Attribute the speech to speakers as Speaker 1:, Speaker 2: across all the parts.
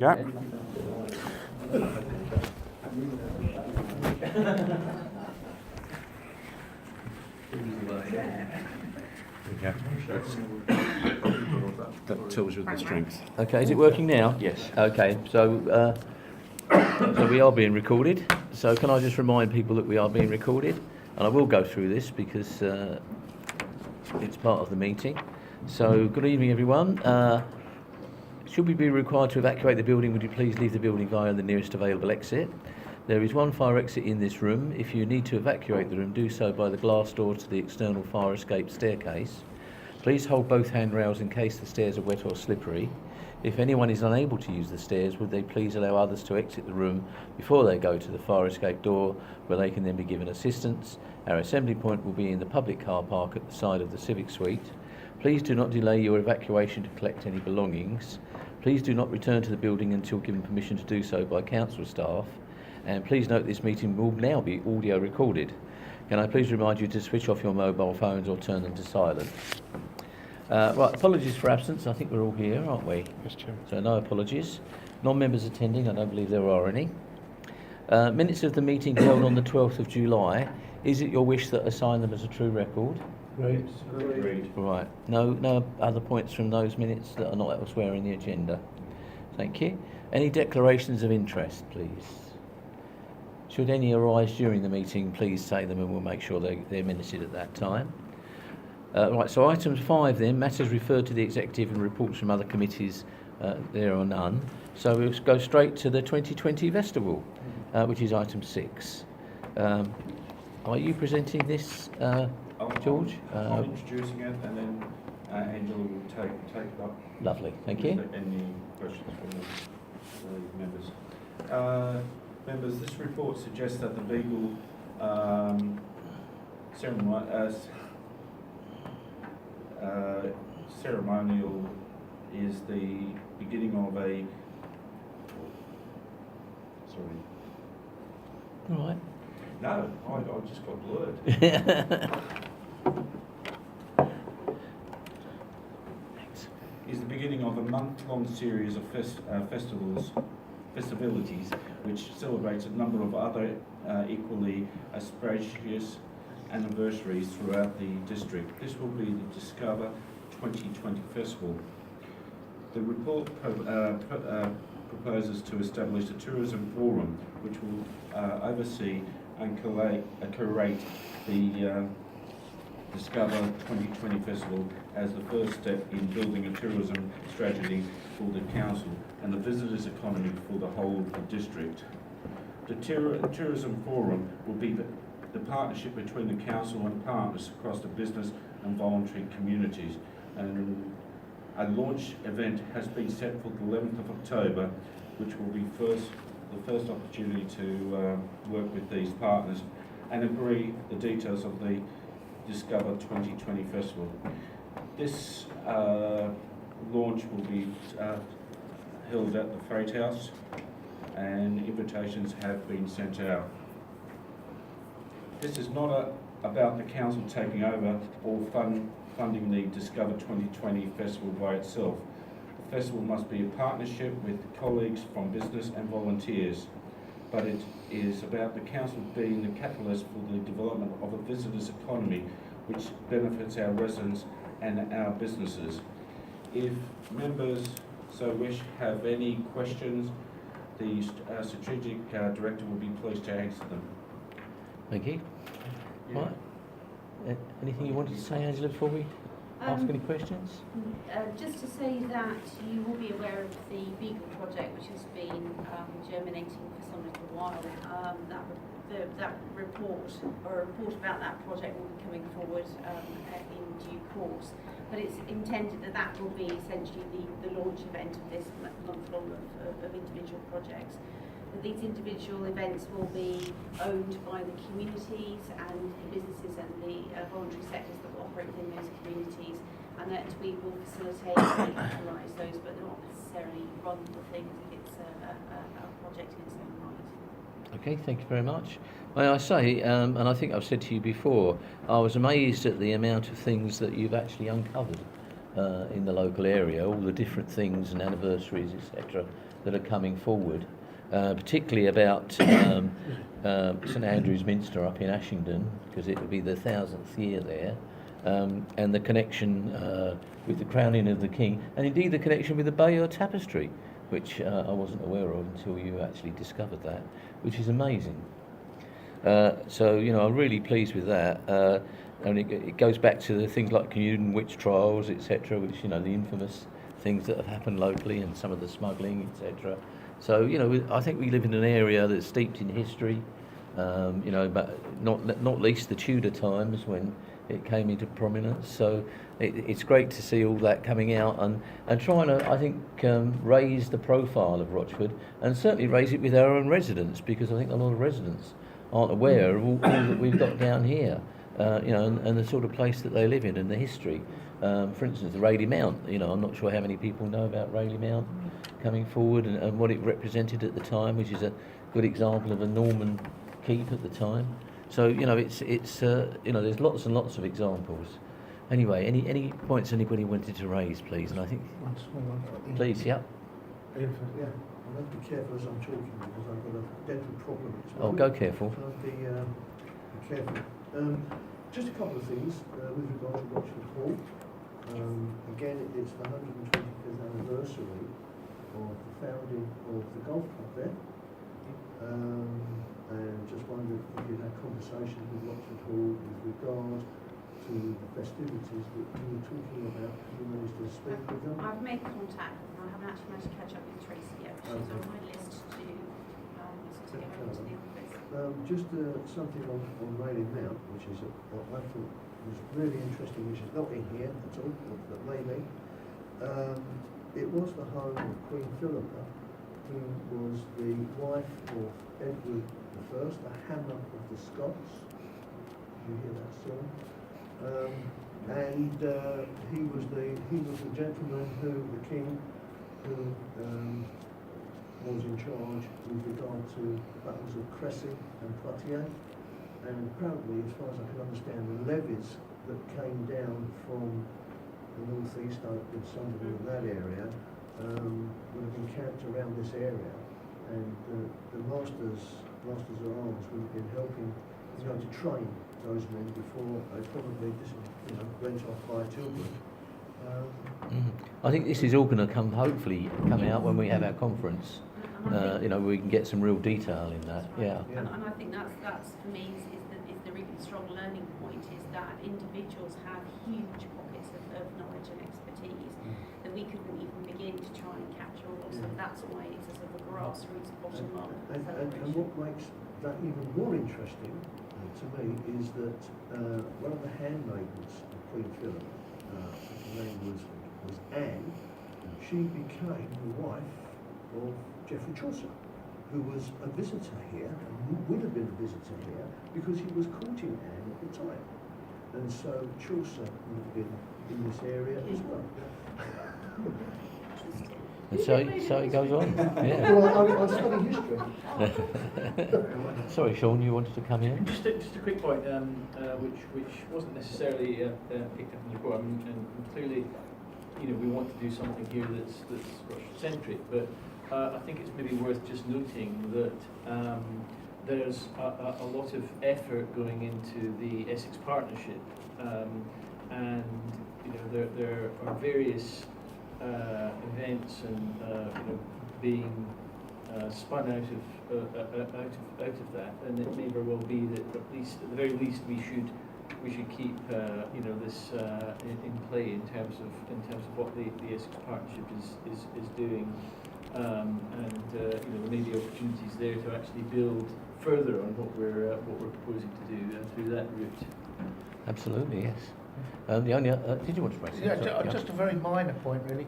Speaker 1: Yeah. Yeah. That tells you the strength.
Speaker 2: Okay, is it working now?
Speaker 1: Yes.
Speaker 2: Okay, so we are being recorded. So can I just remind people that we are being recorded? And I will go through this because it's part of the meeting. So good evening, everyone. Should we be required to evacuate the building, would you please leave the building via the nearest available exit? There is one fire exit in this room. If you need to evacuate the room, do so by the glass door to the external fire escape staircase. Please hold both handrails in case the stairs are wet or slippery. If anyone is unable to use the stairs, would they please allow others to exit the room before they go to the fire escape door, where they can then be given assistance. Our assembly point will be in the public car park at the side of the Civic Suite. Please do not delay your evacuation to collect any belongings. Please do not return to the building until given permission to do so by council staff. And please note this meeting will now be audio recorded. Can I please remind you to switch off your mobile phones or turn them to silent? Right, apologies for absence. I think we're all here, aren't we?
Speaker 1: Yes, Chair.
Speaker 2: So no apologies. Non-members attending, I don't believe there are any. Minutes of the meeting held on the 12th of July. Is it your wish that I sign them as a true record?
Speaker 3: Right.
Speaker 2: Right. No other points from those minutes that are not elsewhere in the agenda. Thank you. Any declarations of interest, please? Should any arise during the meeting, please say them and we'll make sure they're minuted at that time. Right, so items 5 then, matters referred to the executive and reports from other committees, there are none. So we'll go straight to the 2020 festival, which is item 6. Are you presenting this, George?
Speaker 4: I'm introducing it, and then Angela will take it up.
Speaker 2: Lovely, thank you.
Speaker 4: Any questions from the members? Members, this report suggests that the Beagle ceremonial is the beginning of a... Sorry.
Speaker 2: All right.
Speaker 4: No, I just got blurred.
Speaker 2: Thanks.
Speaker 4: Is the beginning of a month-long series of festivities, which celebrates a number of other equally auspicious anniversaries throughout the district. This will be the Discover 2020 Festival. The report proposes to establish a tourism forum which will oversee and curate the Discover 2020 Festival as the first step in building a tourism strategy for the council and the visitors economy for the whole of the district. The tourism forum will be the partnership between the council and partners across the business and voluntary communities, and a launch event has been set for the 11th of October, which will be the first opportunity to work with these partners and agree the details of the Discover 2020 Festival. This launch will be held at the Freight House, and invitations have been sent out. This is not about the council taking over or funding the Discover 2020 Festival by itself. The festival must be a partnership with colleagues from business and volunteers, but it is about the council being the catalyst for the development of a visitors economy which benefits our residents and our businesses. If members so wish have any questions, the strategic director will be pleased to answer them.
Speaker 2: Thank you.
Speaker 4: Yeah.
Speaker 2: Right. Anything you wanted to say, Angela, before we ask any questions?
Speaker 5: Just to say that you will be aware of the Beagle project, which has been germinating for some little while. That report, or a report about that project, will be coming forward in due course. But it's intended that will be essentially the launch event of this month-long of individual projects. These individual events will be owned by the communities and the businesses and the voluntary sectors that will operate within those communities, and that we will facilitate and catalyse those, but not necessarily run the thing as if it's a project in its own right.
Speaker 2: Okay, thank you very much. May I say, and I think I've said to you before, I was amazed at the amount of things that you've actually uncovered in the local area, all the different things and anniversaries, etc., that are coming forward, particularly about St Andrew's Minster up in Ashington, because it will be the 1000th year there, and the connection with the crowning of the King, and indeed the connection with the Bayeux Tapestry, which I wasn't aware of until you actually discovered that, which is amazing. So, you know, I'm really pleased with that. And it goes back to the things like Canewdon witch trials, etc., which, you know, the infamous things that have happened locally and some of the smuggling, etc. So, you know, I think we live in an area that's steeped in history, you know, but not least the Tudor times when it came into prominence. So it's great to see all that coming out and trying to, I think, raise the profile of Rochford and certainly raise it with our own residents, because I think a lot of residents aren't aware of all that we've got down here. You know, and the sort of place that they live in and the history. For instance, the Rayleigh Mount, you know, I'm not sure how many people know about Rayleigh Mount coming forward and what it represented at the time, which is a good example of a Norman keep at the time. So, you know, it's you know, there's lots and lots of examples. Anyway, any points anybody wanted to raise, please? And I think,
Speaker 3: One small one.
Speaker 2: please, yeah.
Speaker 3: Yeah, I'll have to be careful as I'm talking because I've got a dental problem.
Speaker 2: Oh, go careful.
Speaker 3: So I'll be careful. Just a couple of things with regard to Rochford Hall. Again, it's the 125th anniversary of the founding of the golf club there. And just wondered if you had conversations with Rochford Hall with regard to the festivities that you were talking about. Have you managed to speak with them?
Speaker 5: I've made contact, and I haven't actually managed to catch up with Tracy yet, but she's on my list to get over to the office.
Speaker 3: Just something on Rayleigh Mount, which is what I thought was really interesting, which is not in here at all, but maybe. It was the home of Queen Philippa, who was the wife of Edward I, the Hammer of the Scots. Did you hear that song? And he was the gentleman who, the king, who was in charge with regard to battles of Crecy and Poitiers, and apparently, as far as I can understand, the levies that came down from the northeast, with Sunderland in that area, would have been camped around this area, and the masters of arms would have been helping, you know, to train those men before they probably just, you know, went off by Tilbury.
Speaker 2: I think this is all going to hopefully come out when we have our conference. You know, we can get some real detail in that. Yeah.
Speaker 5: And I think that's for me is the really strong learning point, is that individuals have huge pockets of knowledge and expertise that we couldn't even begin to try and capture all. So that's why it's a sort of grassroots bottom up
Speaker 3: And what makes that even more interesting to me is that one of the handmaidens of Queen Philippa, her name was Anne, she became the wife of Geoffrey Chaucer, who was a visitor here, and who would have been a visitor here, because he was courting Anne at the time. And so Chaucer would have been in this area as well.
Speaker 2: And so it goes on. Yeah.
Speaker 3: Well, I study history.
Speaker 2: Sorry, Sean, you wanted to come in?
Speaker 6: Just a quick point, which wasn't necessarily picked up in the report. And clearly, you know, we want to do something here that's Rochford-centric, but I think it's maybe worth just noting that there's a lot of effort going into the Essex Partnership, and you know, there are various events and you know, being spun out of that, and it may very well be that at the very least we should keep you know, this in play in terms of what the Essex Partnership is doing, and you know, there may be opportunities there to actually build further on what we're proposing to do through that route.
Speaker 2: Absolutely, yes. The only did you want to raise?
Speaker 7: Yeah, just a very minor point, really.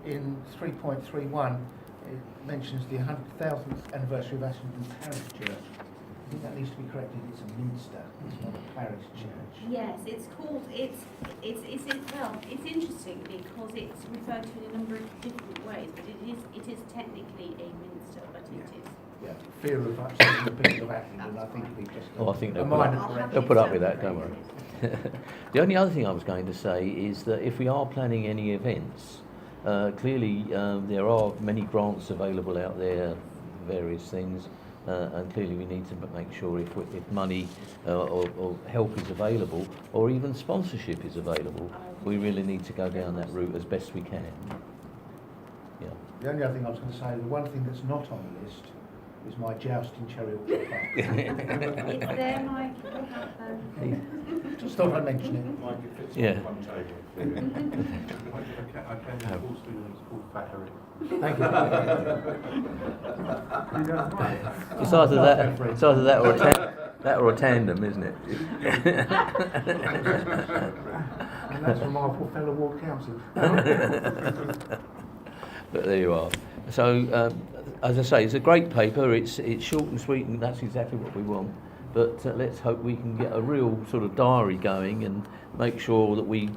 Speaker 7: In 3.31, it mentions the 100,000th anniversary of Ashington Parish Church. I think that needs to be corrected. It's a minster. It's not a parish church.
Speaker 5: Yes, it's called. It's interesting because it's referred to in a number of different ways, but it is technically a minster, but it is.
Speaker 7: Yeah, fear of upsetting the people of Ashington. I think we just.
Speaker 2: Oh, I think
Speaker 7: a minor correction.
Speaker 2: they'll put up with that. Don't worry. The only other thing I was going to say is that if we are planning any events, Clearly, there are many grants available out there, various things, and clearly we need to make sure if money or help is available, or even sponsorship is available, we really need to go down that route as best we can. Yeah.
Speaker 7: The only other thing I was going to say, the one thing that's not on the list is my joust in Cherry Orchard Park.
Speaker 5: It's there, Mike, it'll happen.
Speaker 7: Just thought I'd mention it.
Speaker 8: Mike, it fits
Speaker 2: Yeah.
Speaker 8: on one table. I came to Paul Stevens called Fat Eric.
Speaker 7: Thank you.
Speaker 2: It's either that or a tandem, isn't it?
Speaker 8: And that's from our fellow ward councillors.
Speaker 2: But there you are. So, as I say, it's a great paper. It's short and sweet, and that's exactly what we want. But let's hope we can get a real sort of diary going and make sure that we